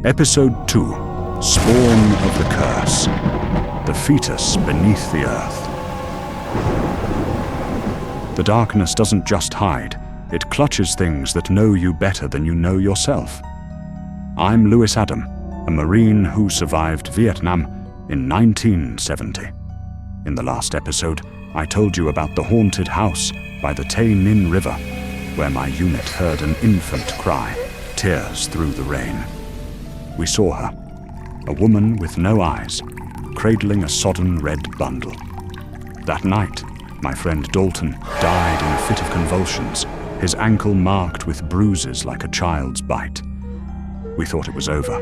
Episode 2, Spawn of the Curse, the fetus beneath the earth. The darkness doesn't just hide, it clutches things that know you better than you know yourself. I'm Lewis Adam, a Marine who survived Vietnam in 1970. In the last episode, I told you about the haunted house by the Tay Ninh River, where my unit heard an infant cry, tears through the rain. We saw her, a woman with no eyes, cradling a sodden red bundle. That night, my friend Dalton died in a fit of convulsions, his ankle marked with bruises like a child's bite. We thought it was over,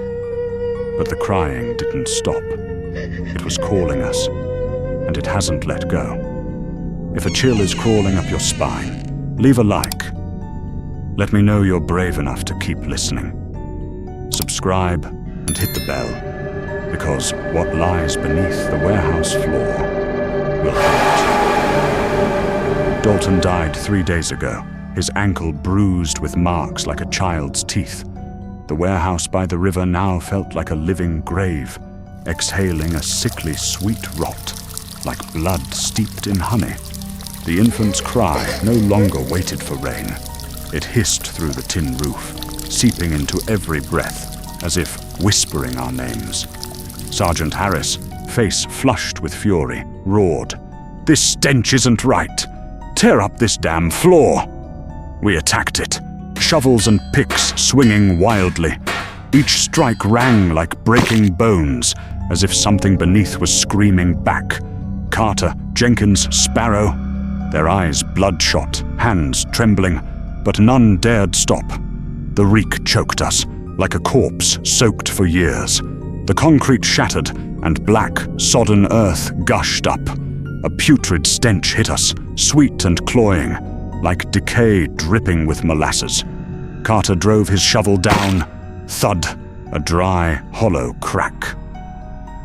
but the crying didn't stop. It was calling us, and it hasn't let go. If a chill is crawling up your spine, leave a like. Let me know you're brave enough to keep listening. Subscribe and hit the bell, because what lies beneath the warehouse floor will haunt you. Dalton died 3 days ago, his ankle bruised with marks like a child's teeth. The warehouse by the river now felt like a living grave, exhaling a sickly sweet rot, like blood steeped in honey. The infant's cry no longer waited for rain. It hissed through the tin roof, seeping into every breath, as if whispering our names. Sergeant Harris, face flushed with fury, roared, "This stench isn't right! Tear up this damn floor!" We attacked it, shovels and picks swinging wildly. Each strike rang like breaking bones, as if something beneath was screaming back. Carter, Jenkins, Sparrow, their eyes bloodshot, hands trembling, but none dared stop. The reek choked us, like a corpse soaked for years. The concrete shattered, and black, sodden earth gushed up. A putrid stench hit us, sweet and cloying, like decay dripping with molasses. Carter drove his shovel down. Thud, a dry, hollow crack.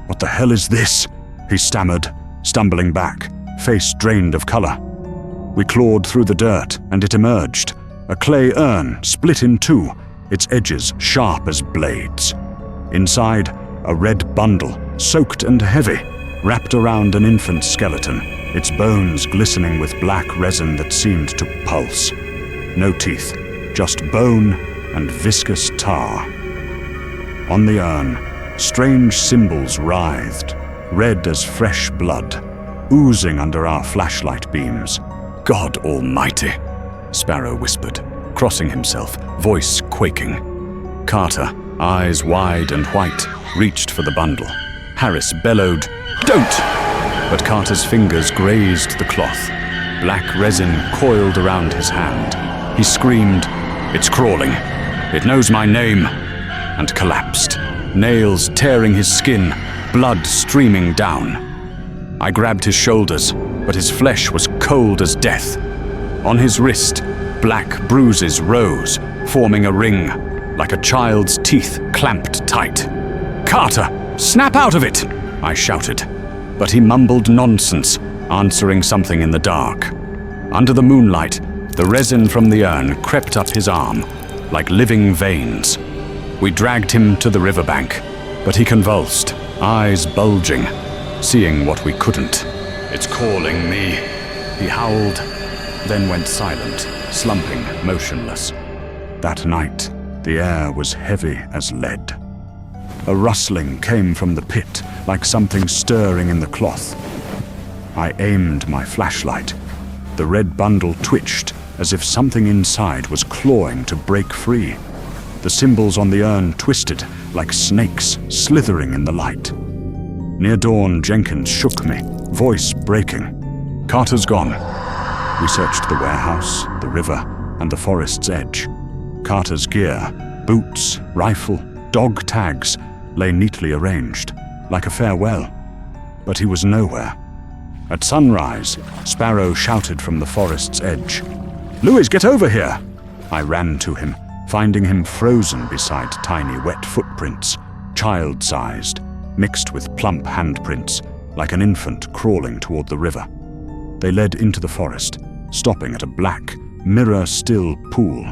"What the hell is this?" he stammered, stumbling back, face drained of color. We clawed through the dirt, and it emerged. A clay urn split in two, its edges sharp as blades. Inside, a red bundle, soaked and heavy, wrapped around an infant's skeleton, its bones glistening with black resin that seemed to pulse. No teeth, just bone and viscous tar. On the urn, strange symbols writhed, red as fresh blood, oozing under our flashlight beams. "God Almighty," Sparrow whispered, crossing himself, voice quaking. Carter, eyes wide and white, reached for the bundle. Harris bellowed, "Don't!" But Carter's fingers grazed the cloth. Black resin coiled around his hand. He screamed, "It's crawling! It knows my name!" and collapsed, nails tearing his skin, blood streaming down. I grabbed his shoulders, but his flesh was cold as death. On his wrist, black bruises rose, forming a ring, like a child's teeth clamped tight. "Carter, snap out of it!" I shouted, but he mumbled nonsense, answering something in the dark. Under the moonlight, the resin from the urn crept up his arm, like living veins. We dragged him to the riverbank, but he convulsed, eyes bulging, seeing what we couldn't. "It's calling me," he howled, then went silent, slumping motionless. That night, the air was heavy as lead. A rustling came from the pit, like something stirring in the cloth. I aimed my flashlight. The red bundle twitched, as if something inside was clawing to break free. The symbols on the urn twisted, like snakes slithering in the light. Near dawn, Jenkins shook me, voice breaking. "Carter's gone." We searched the warehouse, the river, and the forest's edge. Carter's gear, boots, rifle, dog tags, lay neatly arranged, like a farewell. But he was nowhere. At sunrise, Sparrow shouted from the forest's edge, "Louis, get over here!" I ran to him, finding him frozen beside tiny wet footprints, child-sized, mixed with plump handprints, like an infant crawling toward the river. They led into the forest, stopping at a black, mirror-still pool.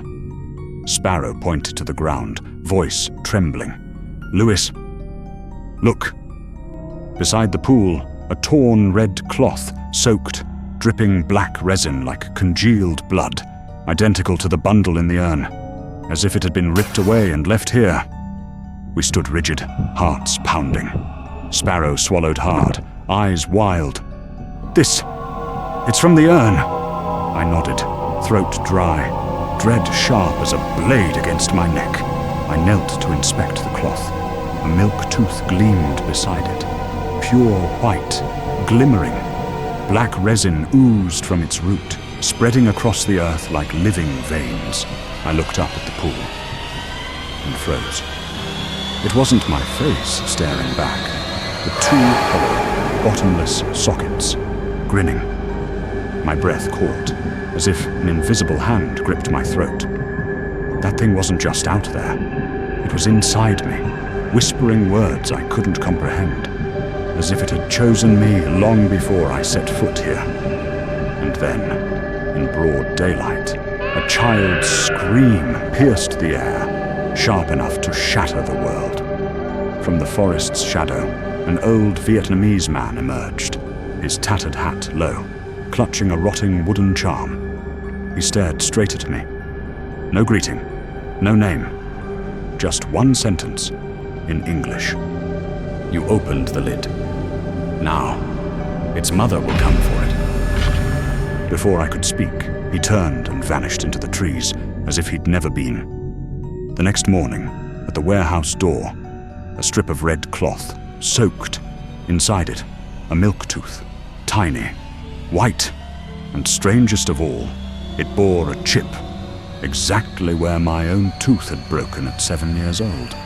Sparrow pointed to the ground, voice trembling. "Lewis, look." Beside the pool, a torn red cloth, soaked, dripping black resin like congealed blood, identical to the bundle in the urn, as if it had been ripped away and left here. We stood rigid, hearts pounding. Sparrow swallowed hard, eyes wild. It's from the urn." I nodded, throat dry, dread sharp as a blade against my neck. I knelt to inspect the cloth. A milk tooth gleamed beside it, pure white, glimmering. Black resin oozed from its root, spreading across the earth like living veins. I looked up at the pool and froze. It wasn't my face staring back, but two hollow, bottomless sockets, grinning. My breath caught, as if an invisible hand gripped my throat. That thing wasn't just out there. It was inside me, whispering words I couldn't comprehend, as if it had chosen me long before I set foot here. And then, in broad daylight, a child's scream pierced the air, sharp enough to shatter the world. From the forest's shadow, an old Vietnamese man emerged, his tattered hat low, clutching a rotting wooden charm. He stared straight at me. No greeting, no name, just one sentence in English. "You opened the lid. Now, its mother will come for it." Before I could speak, he turned and vanished into the trees as if he'd never been. The next morning, at the warehouse door, a strip of red cloth, soaked. Inside it, a milk tooth, tiny, white, and strangest of all, it bore a chip, exactly where my own tooth had broken at 7 years old.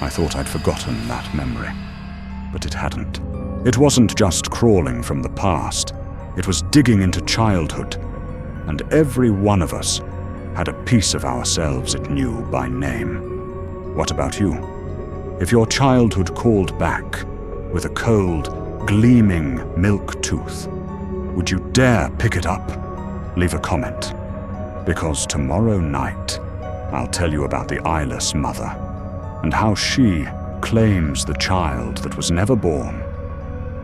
I thought I'd forgotten that memory, but it hadn't. It wasn't just crawling from the past, it was digging into childhood, and every one of us had a piece of ourselves it knew by name. What about you? If your childhood called back with a cold, gleaming milk tooth, would you dare pick it up? Leave a comment. Because tomorrow night, I'll tell you about the eyeless mother and how she claims the child that was never born.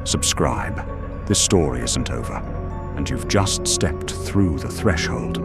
Subscribe. This story isn't over, and you've just stepped through the threshold.